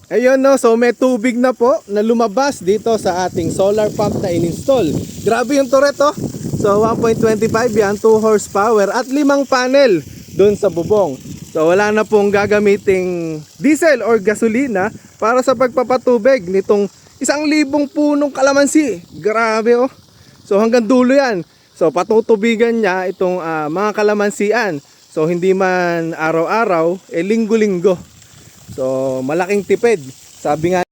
Ayun no, so may tubig na po na lumabas dito sa ating solar pump na in-install. Grabe yung turret oh. So 1.25 yan, 2 horsepower at 5 panel doon sa bubong. So wala na pong gagamiting diesel or gasolina para sa pagpapatubig nitong 1,000 punong kalamansi. Grabe oh. So hanggang dulo yan. So patutubigan niya itong mga kalamansian. So hindi man araw-araw, linggo-linggo. So malaking tipid. Sabi nga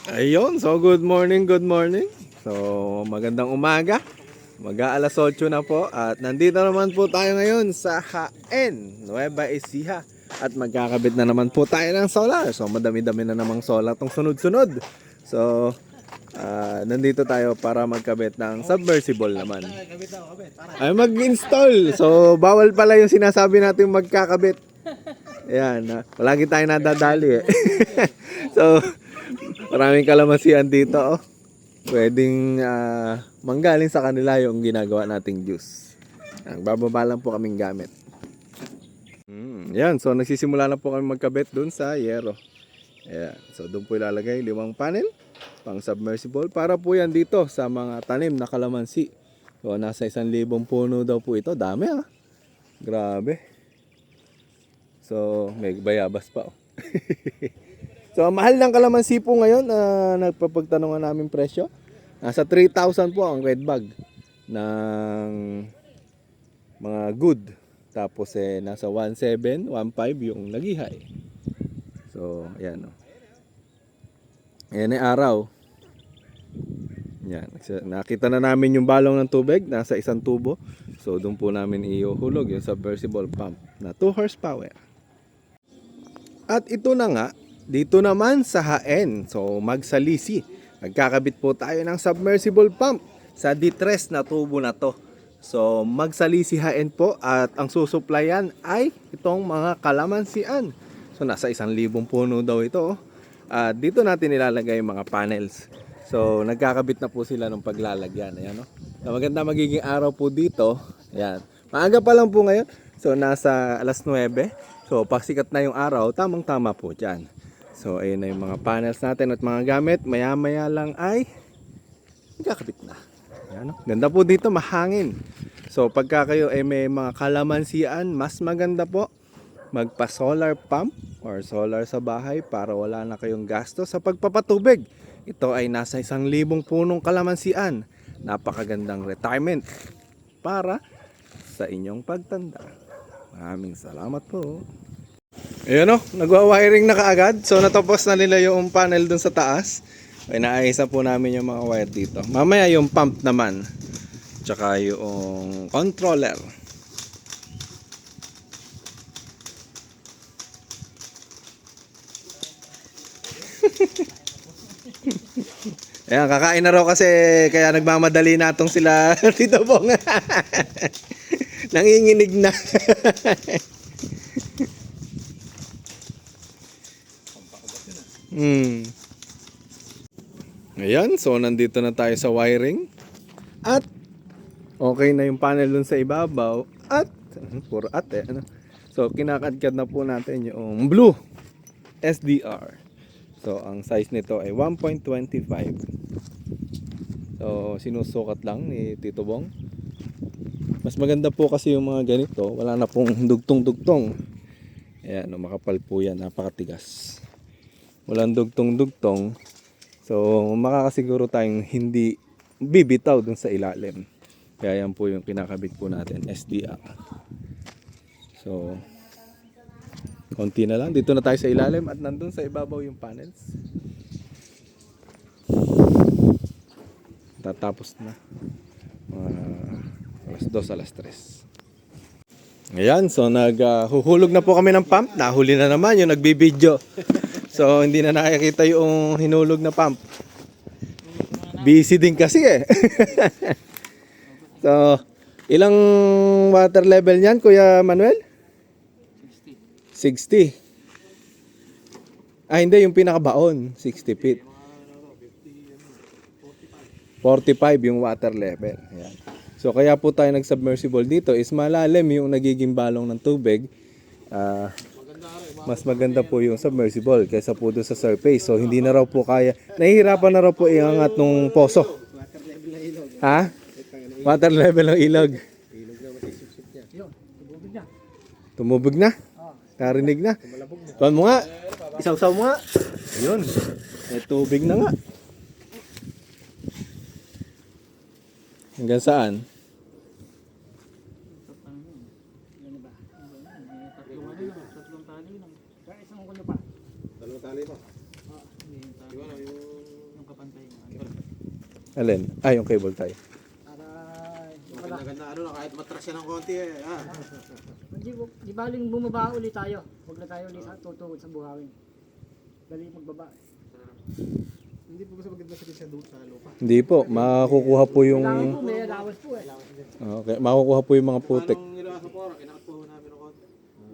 ayun, so good morning, good morning. So magandang umaga. Mag-aalas 8 na po at nandito naman po tayo ngayon sa Jaén, Nueva Ecija. At magkakabit na naman po tayo ng solar. So madami-dami na namang solar tong sunod-sunod. So nandito tayo para magkabit ng submersible naman. Ay mag-install. So bawal pala yung sinasabi natin magkakabit. Ayan, palagi tayo nadadali eh. So maraming kalamansian dito oh. Pwedeng manggaling sa kanila yung ginagawa nating juice. Bababa lang po kaming gamit. Yan, so nagsisimula na po kami magkabit dun sa yero. Ayan, so doon po ilalagay 5 panel pang submersible para po yan dito sa mga tanim na kalamansi. So nasa 1,000 puno daw po ito. Dami ah. Grabe. So may bayabas pa oh. So mahal ng kalamansi po ngayon na nagpapagtanungan namin presyo. Nasa 3,000 po ang red bag ng mga good. Tapos nasa 1,700, 1,500 yung nagihay. So ayan o. Ayan ay araw. Yan. Nakita na namin yung balong ng tubig. Nasa 1 tubo. So doon po namin iuhulog yung submersible pump na 2 horsepower. At ito na nga. Dito naman sa Jaén, so Magsalisi, nagkakabit po tayo ng submersible pump sa D3 na tubo na to. So Magsalisi Jaén po at ang susuplayan ay itong mga kalamansian. So nasa 1,000 puno daw ito. At dito natin ilalagay yung mga panels. So nagkakabit na po sila ng paglalagyan. Ayan, no? So, maganda magiging araw po dito. Ayan. Maaga pa lang po ngayon. So nasa alas 9. So pasikat na yung araw, tamang-tama po dyan. So ayun na yung mga panels natin at mga gamit. Maya-maya lang ay magkakabit na. Ayan, no? Ganda po dito, mahangin. So pagka kayo may mga kalamansian, mas maganda po magpa solar pump or solar sa bahay para wala na kayong gasto sa pagpapatubig. Ito ay nasa 1,000 punong kalamansian. Napakagandang retirement para sa inyong pagtanda. Maraming salamat po. Ayan o, nagwa-wiring na kaagad. So natapos na nila yung panel dun sa taas. Ay naayos po namin yung mga wire dito. Mamaya yung pump naman. Tsaka yung controller. Ayan, kakain na raw kasi kaya nagmamadali na itong sila Tito Bong. Nanginginig na. Ayan, so nandito na tayo sa wiring. At okay na yung panel dun sa ibabaw. At puro at ano. So kinakadkad na po natin yung blue SDR. So ang size nito ay 1.25. So sinusukat lang ni Tito Bong. Mas maganda po kasi yung mga ganito, wala na pong dugtong-dugtong. Ayan, makapal po yan, napakatigas. Walang dugtong-dugtong. So makakasiguro tayong hindi bibitaw dun sa ilalim. Kaya yan po yung kinakabit po natin, SDR. So konti na lang, dito na tayo sa ilalim at nandun sa ibabaw yung panels. Tatapos na alas 2, alas 3. Ayan, so naghuhulog na po kami ng pump. Nahuli na naman yung nagbibideo. So hindi na nakikita yung hinulog na pump. Busy din kasi eh. So ilang water level niyan, Kuya Manuel? 60. Ah hindi, yung pinakabaon 60 feet. 45 yung water level. Ayan. So kaya po tayo nag-submersible dito is malalim yung nagiging balong ng tubig. Ah, mas maganda po yung submersible kaysa po doon sa surface. So hindi na raw po kaya. Nahihirapan na raw po iangat nung poso. Ha? Water level ng ilog. Tumubog na. Narinig na. Tuan mo nga. Isaw-saw mo nga. Ayun. May tubig na nga. Hanggang saan? Alin? Ah, yung cable tie. Maganda ano na kahit matras yan ng konti eh. Ah. Di baling bumaba ulit tayo. Huwag na tayo ulit tutugod sa buhangin. Dali magbaba. Hindi po kasi maganda siya doon sa lupa. Hindi po. Makukuha po yung... Kailangan po, may allowance po eh. Okay. Makukuha po yung mga putik. Anong nilasa po? Inakat po namin ng konti.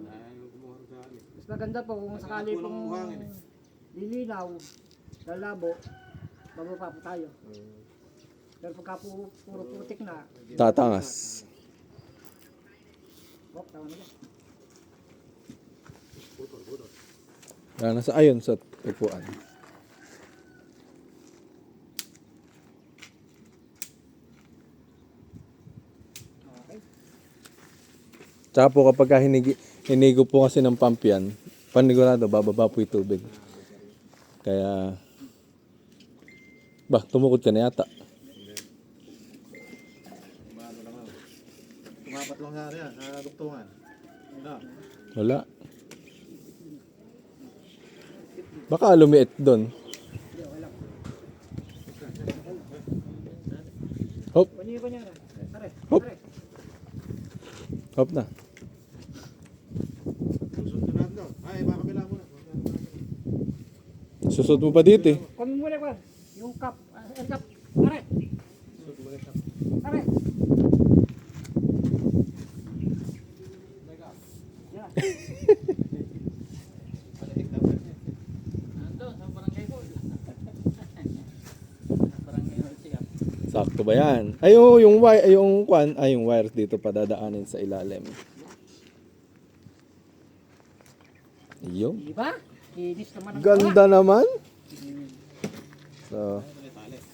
Ay, kumuha sa amin. Mas maganda po kung sakali pong lilinaw, lalabo, bababa po tayo. Pero pagka puro putik na, Tatangas. tama na yan. Nasa ayon sa upuan. Okay. Tsaka po kapag hinigo po kasi ng pump yan, panigurado bababa po yung tubig. Kaya, tumukod ka na yata. Tumapat lang nga yan sa duktungan. No. Wala. Baka lumiit doon. Hop, Kunin niya na. Tare, Hop. tare. hop na. Susunod na natin daw. Ay, baka kabila muna. Susot mo pa dito eh. Kunin mo muna ko. Yung cup. Ang cup. Tare. Tare. Yan. Ando, sa barangay ko. Barangay ko siya. Sakto ba yan? Ay, oh, yung wires dito padadaanin sa ilalim. Iyo. Diba? Kinis naman ang Ganda naman. So,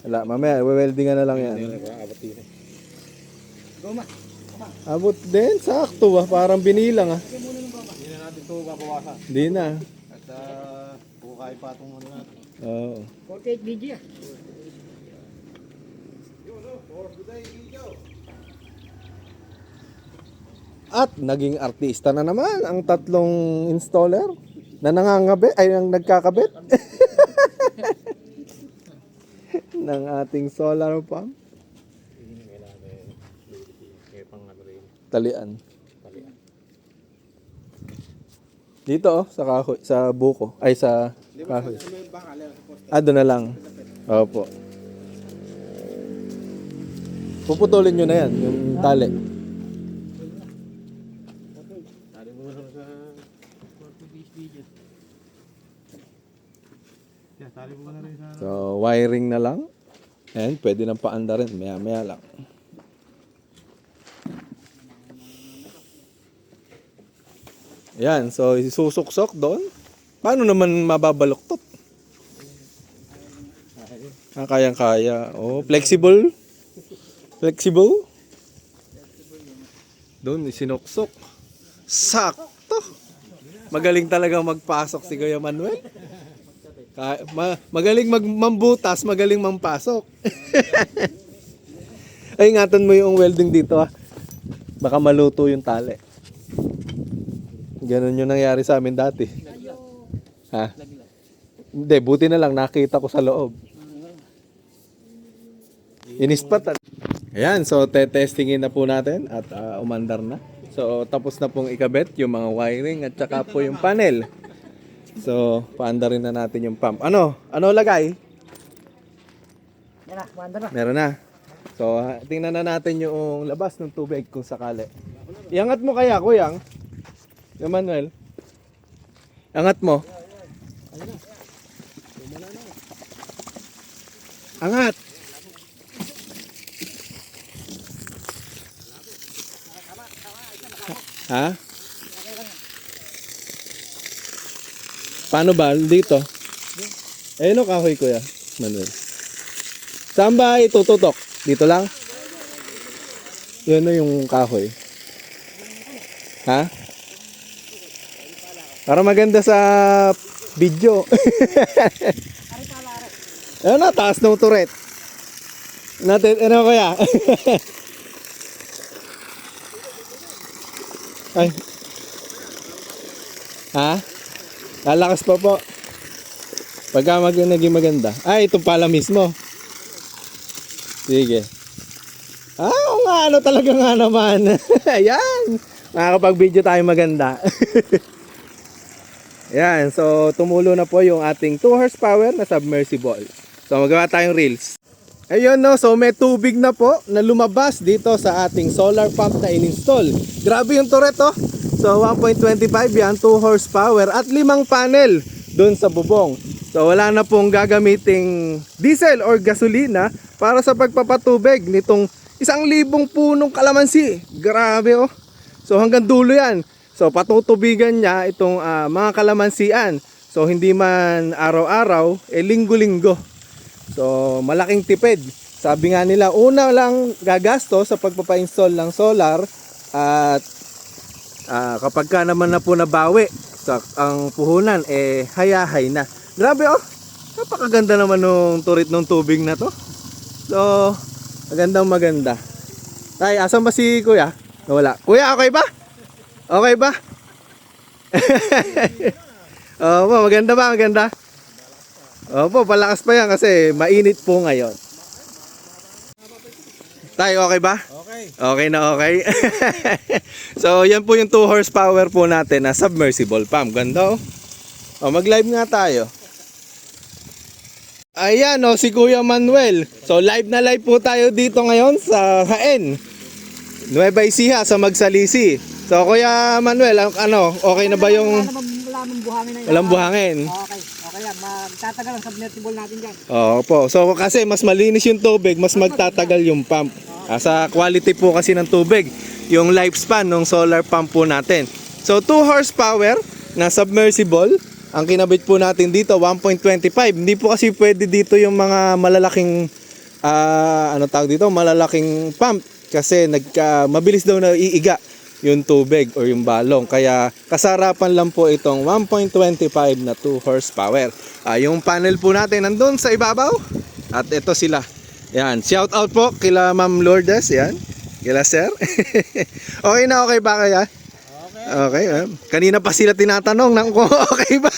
wala, mamaya, weldingan na lang yan. goma. Abot din, sakto ba? Parang binilang ah. Hindi na natin ito babawasan. Hindi na. At kukay pa itong ano natin. Oo. 48 BG ah. At naging artista na naman ang tatlong installer na nangangabit, ay ang nagkakabit ng ating solar pump. Talian. Dito oh, sa kahoy, sa buko, ay sa kahoy. Doon na lang. Opo. Puputulin nyo na yan, yung tali. Tali mo na sa... 48 BG. Yeah, tali mo na rin sa... So, wiring na lang. And pwede nang paanda rin, maya-maya lang. Yan, so isusuksok doon. Paano naman mababaluktot? Kayang-kaya. Oh, flexible. Flexible. Doon, isinuksok. Sakto. Magaling talaga magpasok si Kuya Manuel. Magaling mambutas, magaling mampasok. Ay, ingatan mo yung welding dito ah. Baka maluto yung tali. Ganun yung nangyari sa amin dati. Ha? Hindi, buti na lang nakita ko sa loob. Inispat. Ayan, so testingin na po natin at umandar na. So tapos na pong ikabit yung mga wiring at saka po yung panel. So paandarin na natin yung pump. Ano lagay? Yan na, wanda na. Meron na. So tingnan na natin yung labas ng tubig kung sakali. Iangat mo kaya, Kuyang? Yung Manuel. Angat mo. Angat. Ha? Paano ba? Dito? Ayun o, kahoy kuya. Manuel. Saan ba itututok? Dito lang? Yun na yung kahoy. Ha? Para maganda sa video. Ayun na, taas ng turret. Natin, ano kaya? Ay. Ha? Lalakas pa po. Pagka naging maganda. Ay, ito pala mismo. Sige. Oo nga, ano talaga nga naman. Ayan. Nakakapag-video tayo maganda. Ayan, so tumulo na po yung ating 2 horsepower na submersible. So magawa tayong reels. Ayun no, so may tubig na po na lumabas dito sa ating solar pump na in-install. Grabe yung turret oh. So 1.25 yan, 2 horsepower at 5 panel dun sa bubong. So wala na pong gagamiting diesel or gasolina para sa pagpapatubig nitong 1,000 punong kalamansi. Grabe oh. So hanggang dulo yan. So patutubigan niya itong mga kalamansian. So hindi man araw-araw, linggo-linggo. So malaking tipid. Sabi nga nila, una lang gagasto sa pagpapa-install ng solar at kapag ka naman na po nabawi sa ang puhunan, hayahay na. Grabe oh, napakaganda naman nung turit ng tubig na to. So maganda. Tay, asan ba si kuya? Wala. Kuya, okay ba? Okay ba? Opo, maganda ba? Maganda? Opo, palakas pa yan kasi mainit po ngayon. Tayo, okay ba? Okay. Okay na okay. So, yan po yung 2 horsepower po natin na submersible pump. Ganda oh. Mag-live nga tayo. Ayan si Kuya Manuel. So, live na live po tayo dito ngayon sa Jaén, Nueva Ecija, sa Magsalisi. So, Kuya Manuel, okay na ba yung... Wala mong buhangin na yun. Walang buhangin? Okay yan. Magtatagal ang submersible natin dyan. Po. So, kasi mas malinis yung tubig, mas magtatagal yung pump. Sa quality po kasi ng tubig, yung lifespan ng solar pump po natin. So, 2 horsepower na submersible. Ang kinabit po natin dito, 1.25. Hindi po kasi pwede dito yung mga malalaking, malalaking pump. Kasi mabilis daw na iiga yung tubig or yung balong. Kaya kasarapan lang po itong 1.25 na 2 horsepower. Yung panel po natin nandun sa ibabaw. At ito sila. Yan, shout out po kila Ma'am Lourdes. Yan, kila sir. Okay na okay ba kaya? Okay. Kanina pa sila tinatanong kung okay ba.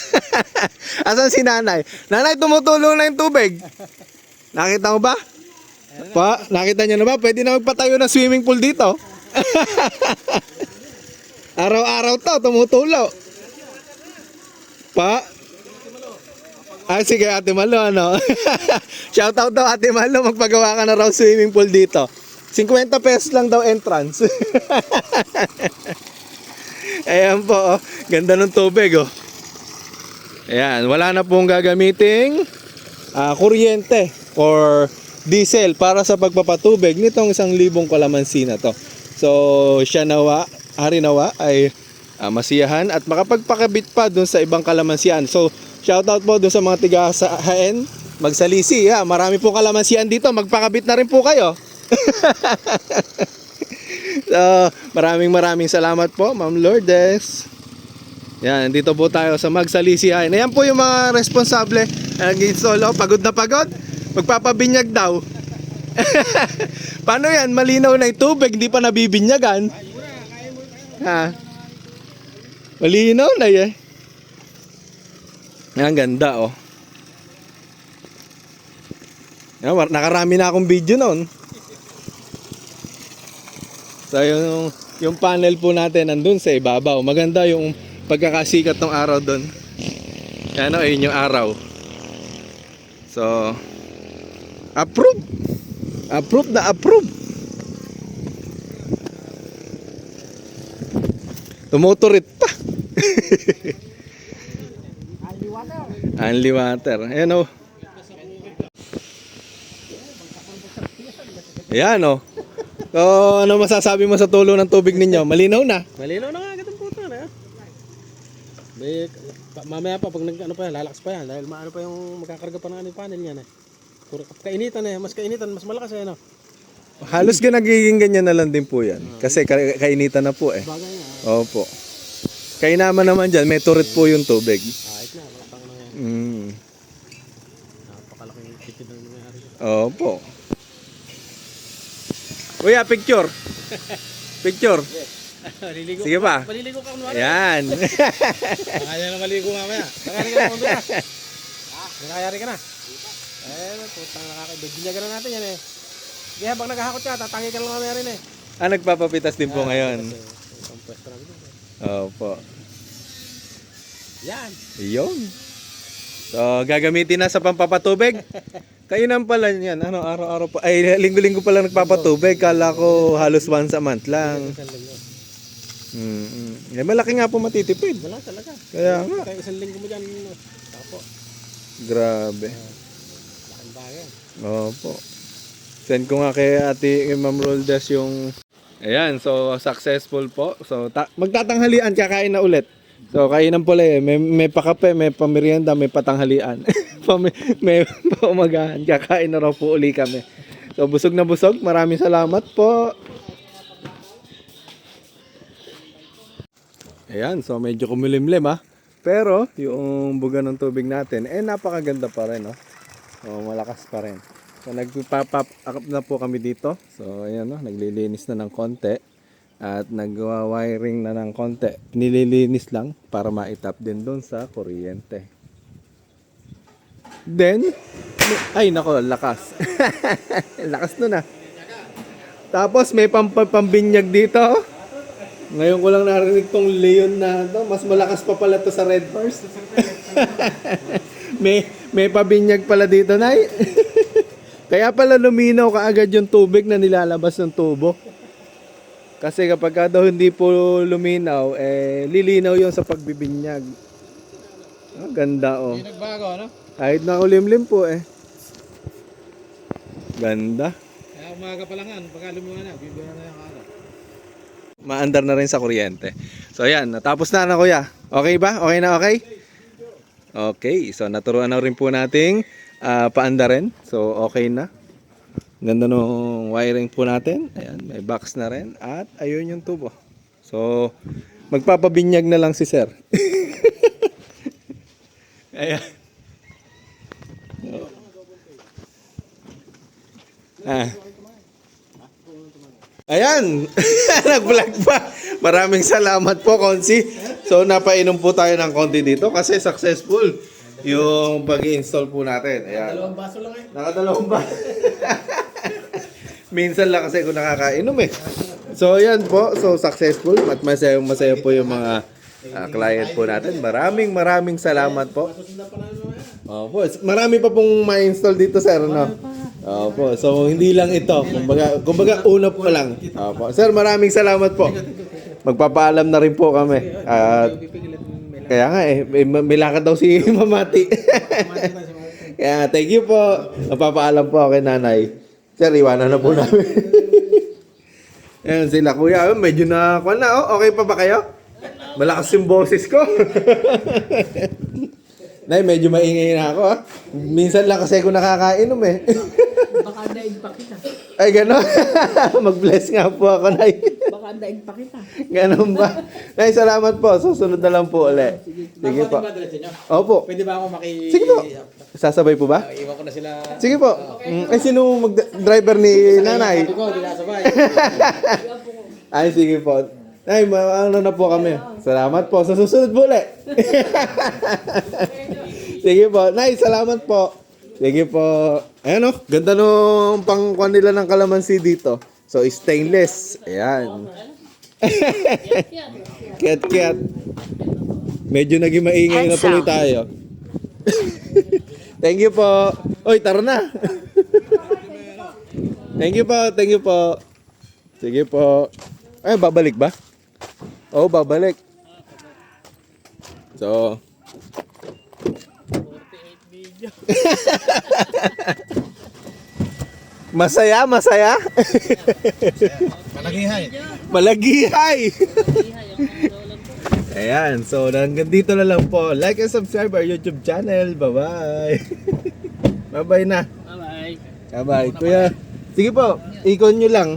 Asan si nanay? Nanay, tumutulong na yung tubig. Nakita mo ba? Nakita niyo na ba? Pwede na magpatayo ng swimming pool dito. Araw-araw to, tumutulo. Sige, Ate Malo, Shout out daw, Ate Malo, magpagawa ka na raw swimming pool dito. 50 pesos lang daw entrance. Ayan po, ganda ng tubig, Ayan, wala na pong gagamiting kuryente or diesel para sa pagpapatubig nitong 1,000 kalamansi na to. So, hari nawa ay masiyahan at makapagpakabit pa dun sa ibang kalamansian. So, shoutout po dun sa mga tiga sa Jaén, Magsalisi. Marami pong kalamansian dito, magpakabit na rin po kayo. So, maraming salamat po, Ma'am Lourdes. Yan, dito po tayo sa Magsalisi. Ayan po yung mga responsable nag-install. Pagod na pagod. Magpapabinyag daw. Paano yan? Malinaw na yung tubig, hindi pa nabibinyagan. Malinaw na yan. Ang ganda Nakarami na akong video noon. So yung panel po natin nandun sa ibabaw. Maganda yung pagkakasikat ng araw doon. Ayun yung araw. So approve na approve. Tumuturit pa. Only water. Ayan Ayan So, ano masasabi mo sa tulo ng tubig ninyo? Malinaw na? Malinaw na nga. Eh, mamaya pa, pag ano pa yan, lalakas pa yan. Dahil maano pa yung magkakarga pa ng ano yung panel niyan eh. Puro kainitan eh, mas kainitan, mas malakas eh, no? Halos nagiging ganyan na lang din po yan. Kasi kainitan na po eh. Bagay nga. Opo. Kainaman naman dyan, may turret po yung tubig. Kahit na, wala pang ano yan. Napakalaking tipid ng nangyari. Opo. Kuya, picture. Picture. Maliligo Sige pa. Maliligo ka kunwari. Ayan. Kaya na maligo mamaya. Nakayari ka na kung doon. Nakayari ka na. Putang nakakabigyan na natin yan eh. Kaya habang naghahakot ka, tatangi ka lang mamaya rin eh. Nagpapapitas din po ngayon. Ang pwesto namin doon. Opo. Yan. Iyon. So, gagamitin na sa pampapatubig. Kainan pala yan. Ano, araw-araw pa. Ay, linggo-linggo pala nagpapatubig. Kala ko halos once a month lang. Malaki nga po matitipid. Wala talaga. Kaya nga. Kaya isang linggo mo dyan. Tapo. Grabe. Laking bagay. Opo. Send ko nga kay ate Ma'am Roldas yung... Ayan, so successful po. So magtatanghalian, kakain na ulit. So kainan pala eh. May pakape, may pamerienda, may patanghalian. may paumagahan, kakain na raw po uli kami. So busog na busog. Maraming salamat po. Ayan, so medyo kumulimlim ah. Pero yung buga ng tubig natin, napakaganda pa rin, no? So, malakas pa rin. So nagpa-pop up na po kami dito. So ayan, no, naglilinis na ng konti at nagwa-wiring na ng konti. Nililinis lang para maitap din doon sa kuryente. Then ay nako, lakas. Lakas nun ah. Tapos may pambinyag dito. Ngayon ko lang narinig tong Leon na to. Mas malakas pa pala to sa Red Horse. may pabinyag pala dito, Nay. Kaya pala luminaw kaagad yung tubig na nilalabas ng tubo. Kasi kapag daw hindi po luminaw, lilinaw yon sa pagbibinyag. Ganda oh. Hindi nagbago, ano? Kahit nakulimlim po eh. Ganda. Kaya umaga pa lang yan. Pagka lumiwanag, bibigyan na yung araw. Maandar na rin sa kuryente. So ayan, natapos na kuya. Okay ba? Okay na okay? Okay, so naturuan na rin po nating paandarin. So okay na. Ganda nung wiring po natin. Ayan, may box na rin. At ayun yung tubo. So magpapabinyag na lang si sir. Ayan. Ayan, nag-vlog pa. Maraming salamat po, Konsi. So, napainom po tayo ng konti dito kasi successful yung pag-i-install po natin. Ayan. Dalawang baso lang eh. Nakadalawang baso. Minsan lang kasi ako nakakainom eh. So, ayan po. So, successful. At masaya po yung mga client po natin. Maraming salamat po. Opo, marami pa pong ma-install dito, sir, no? Opo, so hindi lang ito. Kumbaga una pa lang. Opo. Sir, maraming salamat po. Magpapaalam na rin po kami. At kaya nga may lakad daw si Mamati. Kaya thank you po. Magpapaalam po ako kay nanay. Sir, iwanan na po namin. Ayan sila kuya. Medyo na okay pa ba kayo? Malakas yung boses ko. Nay, medyo maingay na ako ha. Minsan lang kasi ako nakakainom eh. Baka daig pa kita. Ay, gano'n. Mag-bless nga po ako, Nay. Baka daig pa kita. Gano'n ba? Nay, salamat po. Susunod na lang po ulit. Sige po. Opo. Pwede ba ako Sige po. Sasabay po ba? Iwan ko na sila. Sige po. Ay, sino mag-driver ni nanay? Sabi ko, di nasabay. Ay, sige po. Nay, ano na po kami. Salamat po. Sa susunod po ulit. Sige po. Nay, salamat po. Sige po. Ayan o. Ganda nung pangkuhan nila ng kalamansi dito. So, stainless. Ayan. Kiat. Medyo naging maingay na tuloy tayo. Thank you po. Oy, tara na. Thank you po. Sige po. Ay, babalik ba? Oo, babalik. So, masaya. Malagihay. Malagihay. Ayan, so hanggang dito na lang po. Like and subscribe our YouTube channel. Bye-bye. Bye-bye na. Bye-bye. Bye-bye. Kuya, sige po, ikon nyo lang.